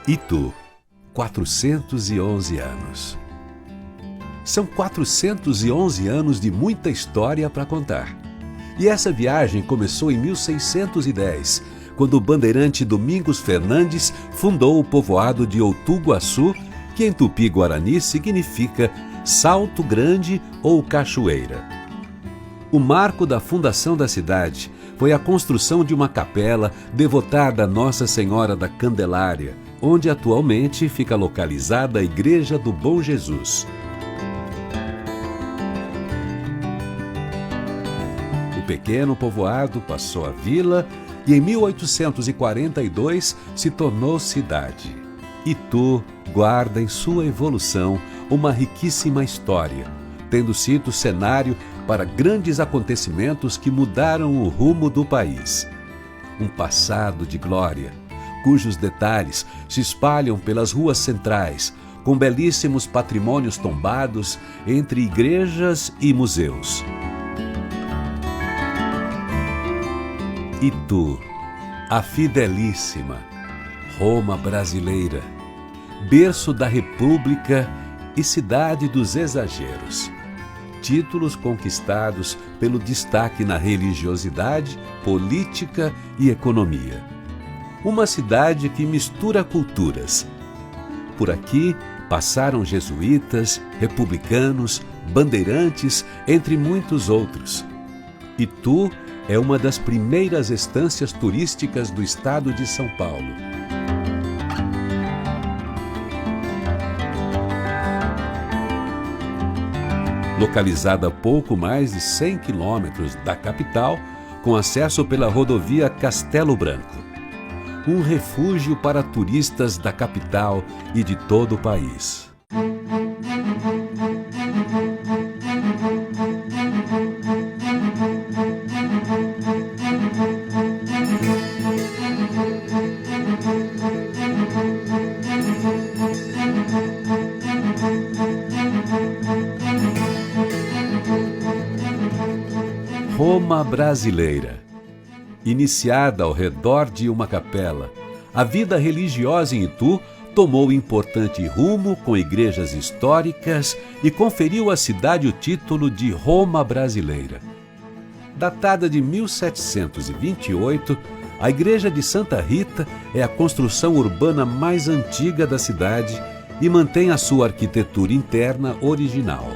Itu, 411 anos. São 411 anos de muita história para contar. E essa viagem começou em 1610, quando o bandeirante Domingos Fernandes fundou o povoado de Outuguaçu, que em tupi-guarani significa Salto Grande ou Cachoeira. O marco da fundação da cidade foi a construção de uma capela devotada a Nossa Senhora da Candelária, onde atualmente fica localizada a Igreja do Bom Jesus. O pequeno povoado passou a vila e em 1842 se tornou cidade. Itu guarda em sua evolução uma riquíssima história, tendo sido cenário para grandes acontecimentos que mudaram o rumo do país. Um passado de glória, cujos detalhes se espalham pelas ruas centrais, com belíssimos patrimônios tombados entre igrejas e museus. Itu, a fidelíssima Roma brasileira, berço da República e cidade dos exageros. Títulos conquistados pelo destaque na religiosidade, política e economia. Uma cidade que mistura culturas. Por aqui passaram jesuítas, republicanos, bandeirantes, entre muitos outros. Itu é uma das primeiras estâncias turísticas do estado de São Paulo. Localizada a pouco mais de 100 quilômetros da capital, com acesso pela rodovia Castelo Branco. Um refúgio para turistas da capital e de todo o país. Roma brasileira. Iniciada ao redor de uma capela, a vida religiosa em Itu tomou importante rumo com igrejas históricas e conferiu à cidade o título de Roma brasileira. Datada de 1728, a Igreja de Santa Rita é a construção urbana mais antiga da cidade e mantém a sua arquitetura interna original.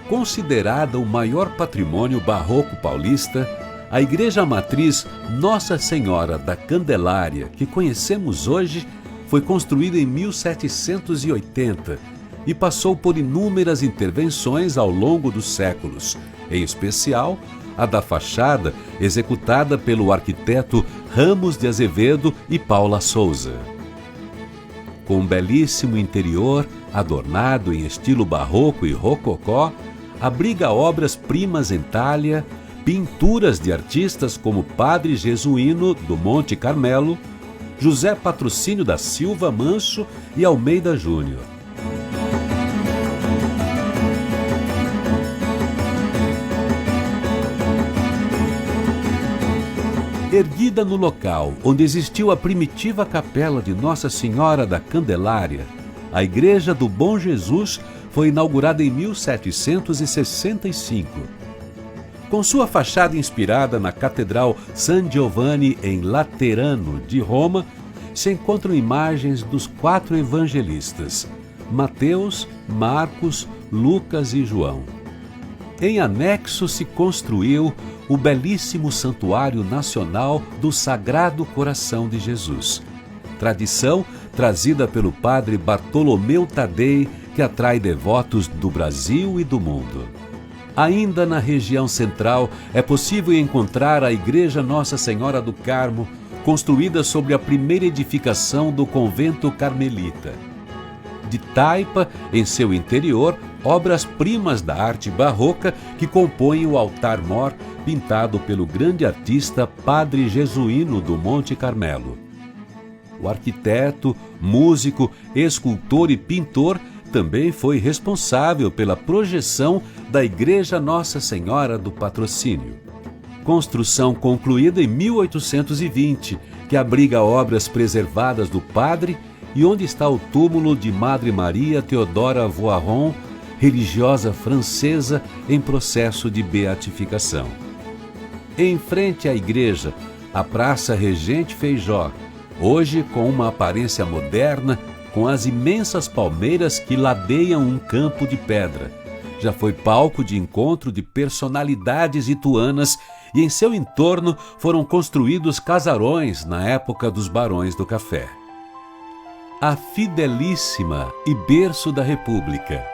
Considerada o maior patrimônio barroco paulista, a igreja matriz Nossa Senhora da Candelária, que conhecemos hoje, foi construída em 1780 e passou por inúmeras intervenções ao longo dos séculos, em especial a da fachada, executada pelo arquiteto Ramos de Azevedo e Paula Souza. Com um belíssimo interior, adornado em estilo barroco e rococó, abriga obras-primas em talha, pinturas de artistas como Padre Jesuíno do Monte Carmelo, José Patrocínio da Silva Manso e Almeida Júnior. Erguida no local onde existiu a primitiva capela de Nossa Senhora da Candelária, a Igreja do Bom Jesus foi inaugurada em 1765. Com sua fachada inspirada na Catedral San Giovanni em Laterano de Roma, se encontram imagens dos 4 evangelistas, Mateus, Marcos, Lucas e João. Em anexo se construiu o belíssimo Santuário Nacional do Sagrado Coração de Jesus, tradição trazida pelo padre Bartolomeu Tadei, que atrai devotos do Brasil e do mundo. Ainda na região central é possível encontrar a Igreja Nossa Senhora do Carmo, construída sobre a primeira edificação do convento carmelita. De taipa, em seu interior, obras-primas da arte barroca que compõem o altar-mor pintado pelo grande artista Padre Jesuíno do Monte Carmelo. O arquiteto, músico, escultor e pintor também foi responsável pela projeção da Igreja Nossa Senhora do Patrocínio. Construção concluída em 1820, que abriga obras preservadas do padre e onde está o túmulo de Madre Maria Theodora Voiron, religiosa francesa em processo de beatificação. Em frente à igreja, a Praça Regente Feijó, hoje com uma aparência moderna, com as imensas palmeiras que ladeiam um campo de pedra. Já foi palco de encontro de personalidades ituanas e em seu entorno foram construídos casarões na época dos Barões do Café. A Fidelíssima e berço da República.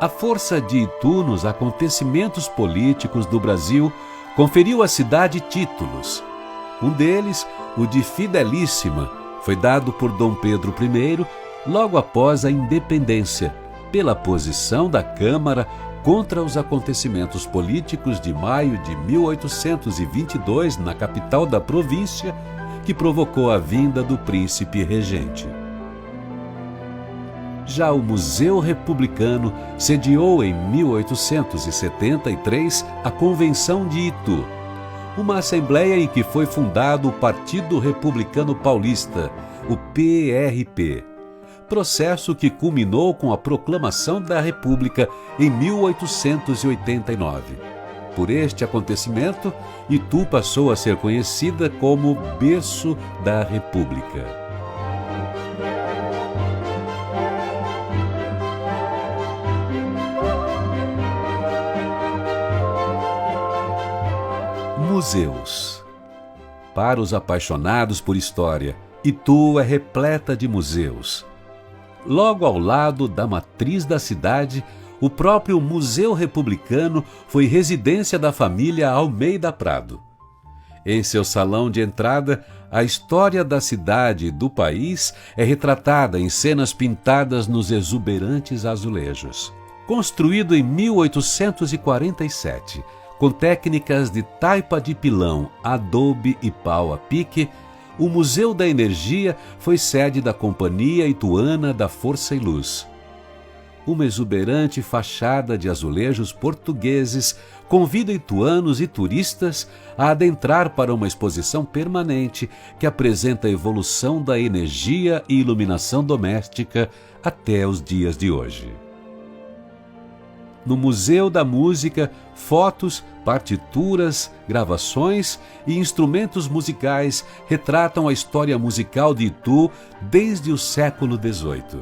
A força de Itu nos acontecimentos políticos do Brasil conferiu à cidade títulos. Um deles, o de Fidelíssima, foi dado por Dom Pedro I logo após a independência, pela posição da Câmara contra os acontecimentos políticos de maio de 1822 na capital da província, que provocou a vinda do príncipe regente. Já o Museu Republicano sediou em 1873 a Convenção de Itu, uma assembleia em que foi fundado o Partido Republicano Paulista, o PRP, processo que culminou com a proclamação da República em 1889. Por este acontecimento, Itu passou a ser conhecida como berço da República. Museus. Para os apaixonados por história, Itu é repleta de museus. Logo ao lado da matriz da cidade, o próprio Museu Republicano foi residência da família Almeida Prado. Em seu salão de entrada, a história da cidade e do país é retratada em cenas pintadas nos exuberantes azulejos. Construído em 1847, com técnicas de taipa de pilão, adobe e pau a pique, o Museu da Energia foi sede da Companhia Ituana da Força e Luz. Uma exuberante fachada de azulejos portugueses convida ituanos e turistas a adentrar para uma exposição permanente que apresenta a evolução da energia e iluminação doméstica até os dias de hoje. No Museu da Música, fotos, partituras, gravações e instrumentos musicais retratam a história musical de Itu desde o século XVIII.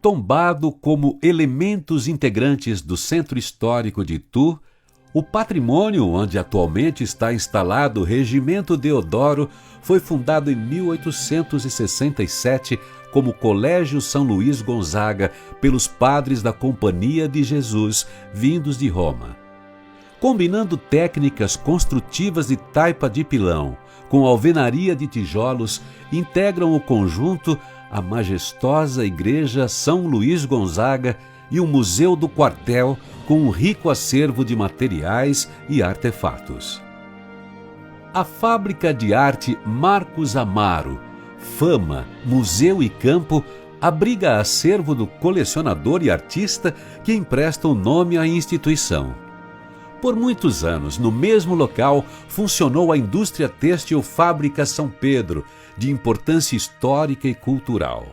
Tombado como elementos integrantes do Centro Histórico de Itu, o patrimônio onde atualmente está instalado o Regimento Deodoro foi fundado em 1867 como Colégio São Luís Gonzaga pelos padres da Companhia de Jesus vindos de Roma. Combinando técnicas construtivas de taipa de pilão com alvenaria de tijolos, integram o conjunto a majestosa Igreja São Luís Gonzaga e o Museu do Quartel com um rico acervo de materiais e artefatos. A Fábrica de Arte Marcos Amaro, Fama, Museu e Campo, abriga acervo do colecionador e artista que empresta o nome à instituição. Por muitos anos, no mesmo local, funcionou a indústria têxtil Fábrica São Pedro, de importância histórica e cultural.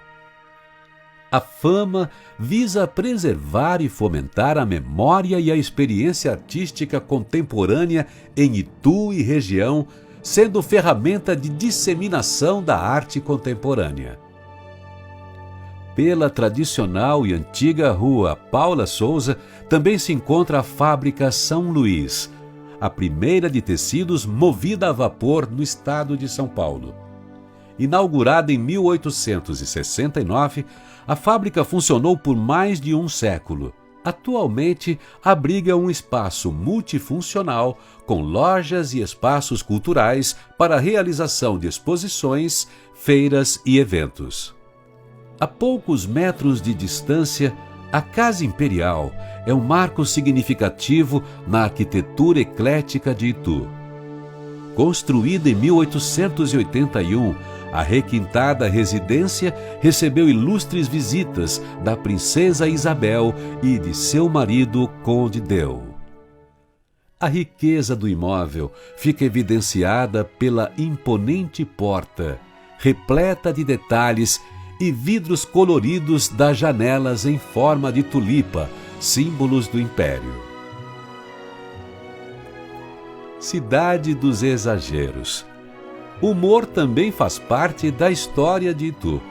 A Fama visa preservar e fomentar a memória e a experiência artística contemporânea em Itu e região, sendo ferramenta de disseminação da arte contemporânea. Pela tradicional e antiga rua Paula Souza, também se encontra a Fábrica São Luís, a primeira de tecidos movida a vapor no estado de São Paulo. Inaugurada em 1869, a fábrica funcionou por mais de um século. Atualmente, abriga um espaço multifuncional com lojas e espaços culturais para a realização de exposições, feiras e eventos. A poucos metros de distância, a Casa Imperial é um marco significativo na arquitetura eclética de Itu. Construída em 1881, a requintada residência recebeu ilustres visitas da princesa Isabel e de seu marido, Conde Deu. A riqueza do imóvel fica evidenciada pela imponente porta, repleta de detalhes e vidros coloridos das janelas em forma de tulipa, símbolos do Império. Cidade dos exageros. Humor também faz parte da história de Itu.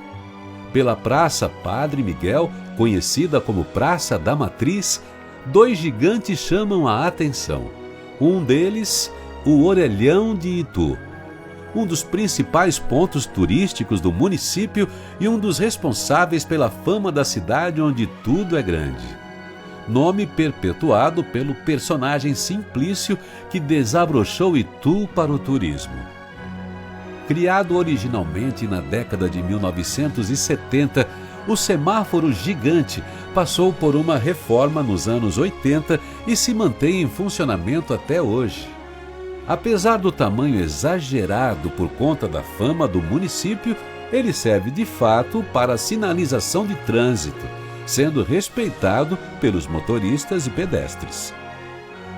Pela Praça Padre Miguel, conhecida como Praça da Matriz, dois gigantes chamam a atenção. Um deles, o Orelhão de Itu, um dos principais pontos turísticos do município e um dos responsáveis pela fama da cidade onde tudo é grande. Nome perpetuado pelo personagem Simplício que desabrochou Itu para o turismo. Criado originalmente na década de 1970, o semáforo gigante passou por uma reforma nos anos 80 e se mantém em funcionamento até hoje. Apesar do tamanho exagerado por conta da fama do município, ele serve de fato para a sinalização de trânsito, sendo respeitado pelos motoristas e pedestres.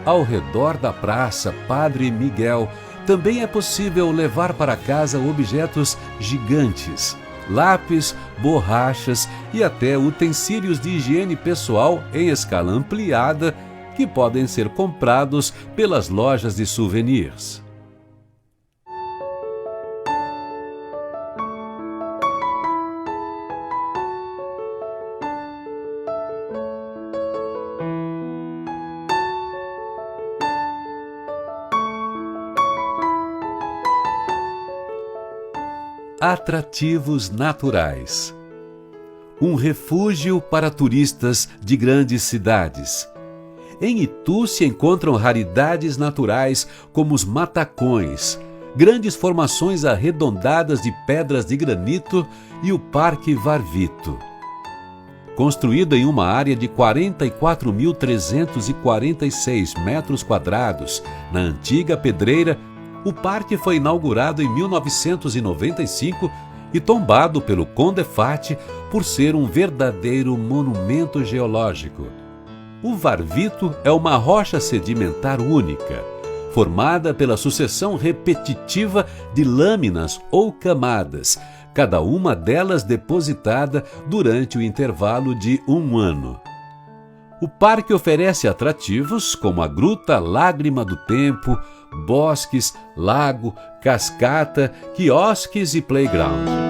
Ao redor da Praça Padre Miguel, também é possível levar para casa objetos gigantes, lápis, borrachas e até utensílios de higiene pessoal em escala ampliada que podem ser comprados pelas lojas de souvenirs. Atrativos naturais. Um refúgio para turistas de grandes cidades. Em Itu se encontram raridades naturais como os matacões, grandes formações arredondadas de pedras de granito e o Parque Varvito. Construído em uma área de 44.346 metros quadrados, na antiga pedreira, o parque foi inaugurado em 1995 e tombado pelo Condefat por ser um verdadeiro monumento geológico. O Varvito é uma rocha sedimentar única, formada pela sucessão repetitiva de lâminas ou camadas, cada uma delas depositada durante o intervalo de 1 ano. O parque oferece atrativos como a Gruta Lágrima do Tempo, bosques, lago, cascata, quiosques e playground.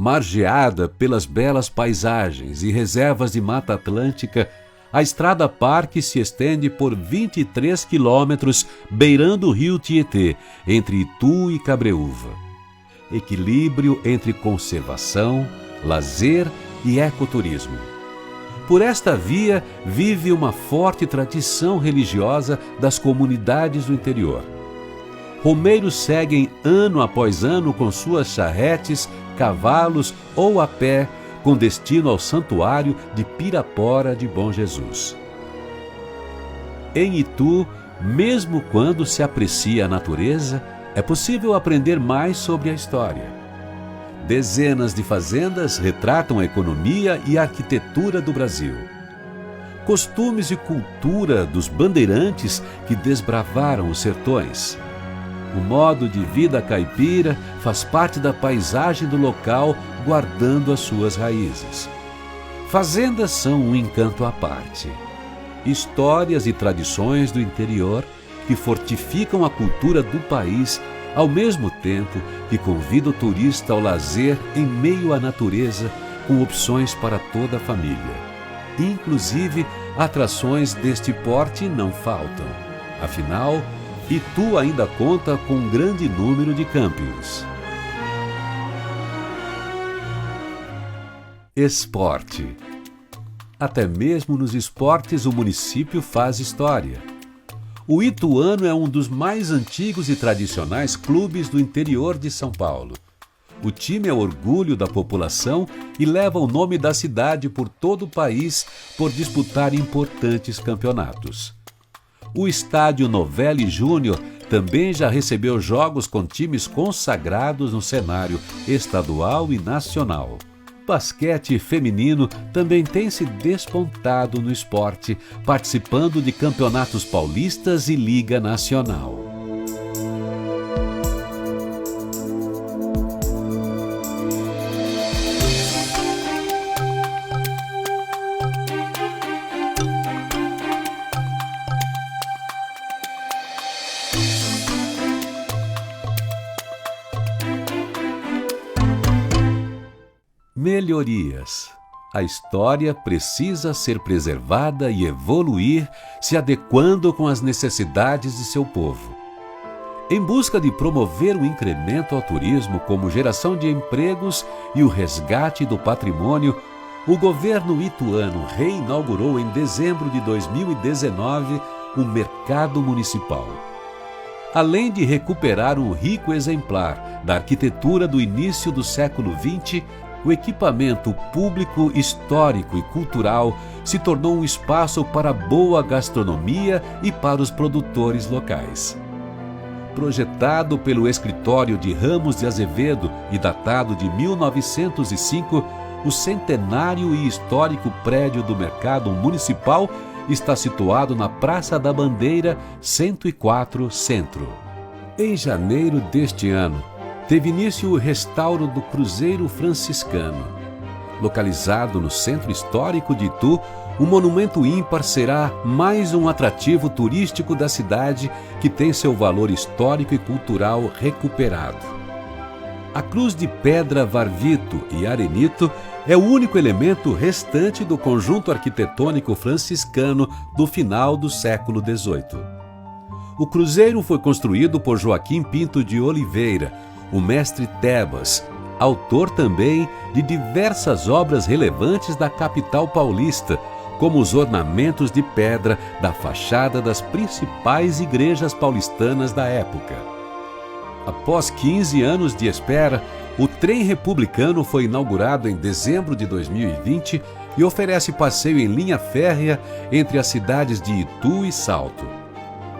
Margeada pelas belas paisagens e reservas de Mata Atlântica, a Estrada Parque se estende por 23 quilômetros beirando o rio Tietê, entre Itu e Cabreúva. Equilíbrio entre conservação, lazer e ecoturismo. Por esta via vive uma forte tradição religiosa das comunidades do interior. Romeiros seguem ano após ano com suas charretes, cavalos ou a pé, com destino ao Santuário de Pirapora de Bom Jesus. Em Itu, mesmo quando se aprecia a natureza, é possível aprender mais sobre a história. Dezenas de fazendas retratam a economia e a arquitetura do Brasil. Costumes e cultura dos bandeirantes que desbravaram os sertões. O modo de vida caipira faz parte da paisagem do local, guardando as suas raízes. Fazendas são um encanto à parte. Histórias e tradições do interior que fortificam a cultura do país, ao mesmo tempo que convida o turista ao lazer em meio à natureza, com opções para toda a família. Inclusive, atrações deste porte não faltam. Afinal, Itu ainda conta com um grande número de campings. Esporte. Até mesmo nos esportes o município faz história. O Ituano é um dos mais antigos e tradicionais clubes do interior de São Paulo. O time é orgulho da população e leva o nome da cidade por todo o país por disputar importantes campeonatos. O estádio Novelli Júnior também já recebeu jogos com times consagrados no cenário estadual e nacional. basquete feminino também tem se despontado no esporte, participando de campeonatos paulistas e Liga Nacional. Melhorias. A história precisa ser preservada e evoluir, se adequando com as necessidades de seu povo. Em busca de promover o incremento ao turismo como geração de empregos e o resgate do patrimônio, o governo ituano reinaugurou em dezembro de 2019 o Mercado Municipal. Além de recuperar um rico exemplar da arquitetura do início do século XX, o equipamento público, histórico e cultural se tornou um espaço para boa gastronomia e para os produtores locais. Projetado pelo escritório de Ramos de Azevedo e datado de 1905, o centenário e histórico prédio do Mercado Municipal está situado na Praça da Bandeira, 104 Centro. Em janeiro deste ano, teve início o restauro do Cruzeiro Franciscano. Localizado no centro histórico de Itu, o monumento ímpar será mais um atrativo turístico da cidade que tem seu valor histórico e cultural recuperado. A cruz de pedra Varvito e Arenito é o único elemento restante do conjunto arquitetônico franciscano do final do século XVIII. O cruzeiro foi construído por Joaquim Pinto de Oliveira, o mestre Tebas, autor também de diversas obras relevantes da capital paulista, como os ornamentos de pedra da fachada das principais igrejas paulistanas da época. Após 15 anos de espera, o trem republicano foi inaugurado em dezembro de 2020 e oferece passeio em linha férrea entre as cidades de Itu e Salto.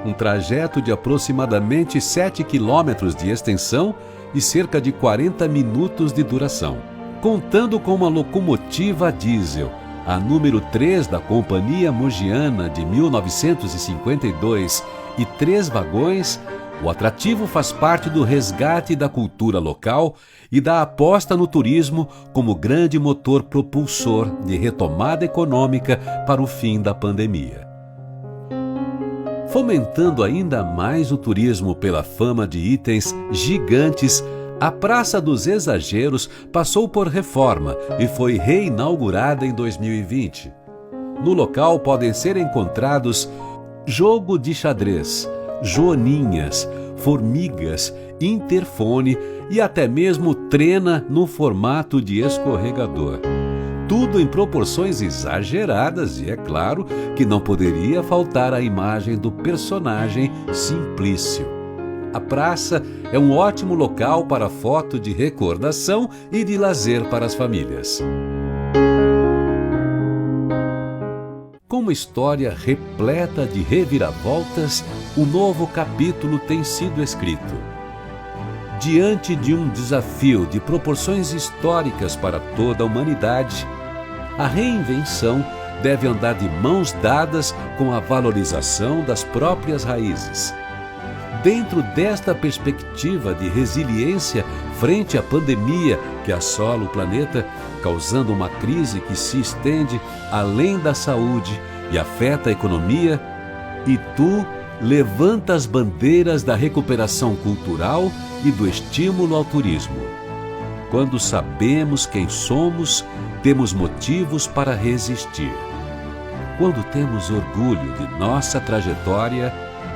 Um trajeto de aproximadamente 7 quilômetros de extensão e cerca de 40 minutos de duração. Contando com uma locomotiva diesel, a número 3 da Companhia Mogiana de 1952 e 3 vagões, o atrativo faz parte do resgate da cultura local e da aposta no turismo como grande motor propulsor de retomada econômica para o fim da pandemia. Fomentando ainda mais o turismo pela fama de itens gigantes, a Praça dos Exageros passou por reforma e foi reinaugurada em 2020. No local podem ser encontrados jogo de xadrez, joaninhas, formigas, interfone e até mesmo trena no formato de escorregador. Tudo em proporções exageradas e, é claro, que não poderia faltar a imagem do personagem Simplício. A praça é um ótimo local para foto de recordação e de lazer para as famílias. Com uma história repleta de reviravoltas, um novo capítulo tem sido escrito. Diante de um desafio de proporções históricas para toda a humanidade, a reinvenção deve andar de mãos dadas com a valorização das próprias raízes. Dentro desta perspectiva de resiliência frente à pandemia que assola o planeta, causando uma crise que se estende além da saúde e afeta a economia, Itu levanta as bandeiras da recuperação cultural e do estímulo ao turismo. Quando sabemos quem somos, temos motivos para resistir. Quando temos orgulho de nossa trajetória,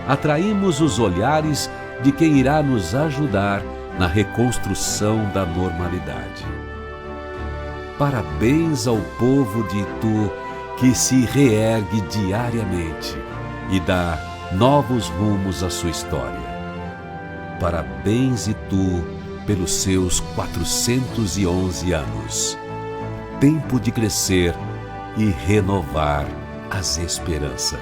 atraímos os olhares de quem irá nos ajudar na reconstrução da normalidade. Parabéns ao povo de Itu que se reergue diariamente e dá novos rumos à sua história. Parabéns, Itu, pelos seus 411 anos. Tempo de crescer e renovar as esperanças.